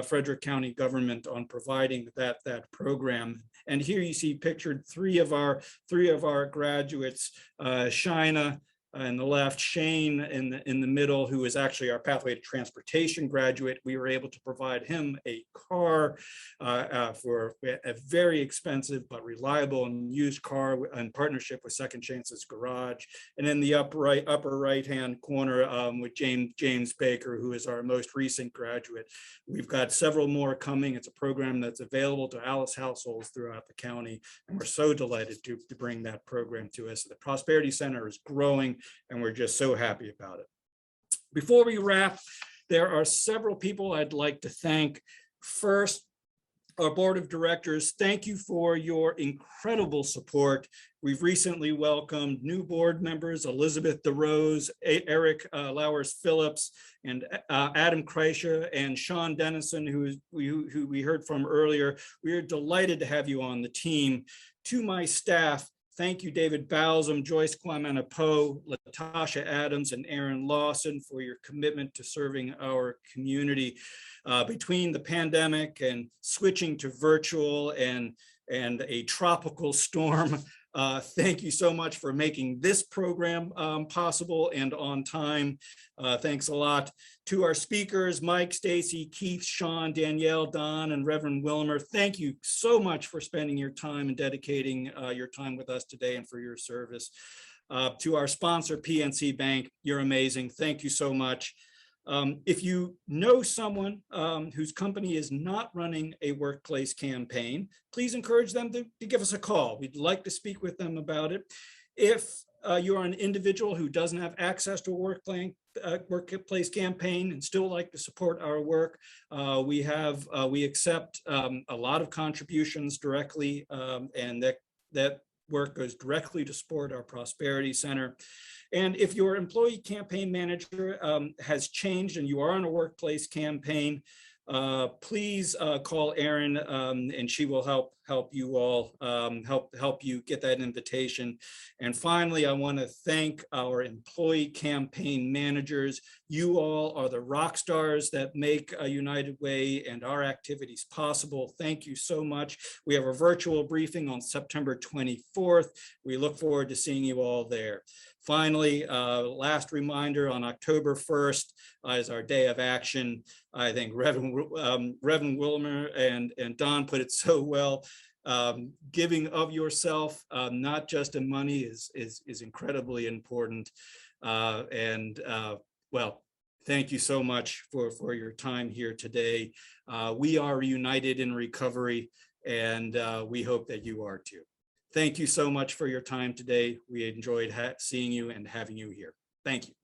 Frederick County government on providing that program. And here you see pictured three of our graduates, Shina in the left, Shane in the middle, who is actually our Pathway to Transportation graduate. We were able to provide him a car for a very expensive but reliable and used car in partnership with Second Chances Garage. And in the upper right-hand corner with James Baker, who is our most recent graduate. We've got several more coming. It's a program that's available to ALICE households throughout the county, and we're so delighted to bring that program to us. The Prosperity Center is growing, and we're just so happy about it. Before we wrap, there are several people I'd like to thank. First, our board of directors, thank you for your incredible support. We've recently welcomed new board members, Elizabeth DeRose, Eric Lowers-Phillips, and Adam Kreischer, and Shawn Dennison, who we heard from earlier. We are delighted to have you on the team. To my staff, thank you, David Bowsam, Joyce Kwamanapo, Latasha Adams, and Erin Lawson for your commitment to serving our community. Between the pandemic and switching to virtual and a tropical storm, thank you so much for making this program possible and on time. Thanks a lot to our speakers, Mike, Stacey, Keith, Shawn, Danielle, Don, and Reverend Wilmer. Thank you so much for spending your time and dedicating your time with us today and for your service. To our sponsor, PNC Bank, you're amazing. Thank you so much. If you know someone whose company is not running a workplace campaign, please encourage them to give us a call. We'd like to speak with them about it. If you're an individual who doesn't have access to a workplace campaign and still like to support our work, we accept a lot of contributions directly, and that work goes directly to support our Prosperity Center. And if your employee campaign manager has changed and you are on a workplace campaign, please call Erin, and she will help you all, help you get that invitation. And finally, I want to thank our employee campaign managers. You all are the rock stars that make United Way and our activities possible. Thank you so much. We have a virtual briefing on September 24th. We look forward to seeing you all there. Finally, last reminder, on October 1st is our day of action. I think Reverend Wilmer and Don put it so well. Giving of yourself, not just in money, is incredibly important. Well, thank you so much for your time here today. We are united in recovery, and we hope that you are too. Thank you so much for your time today. We enjoyed seeing you and having you here. Thank you.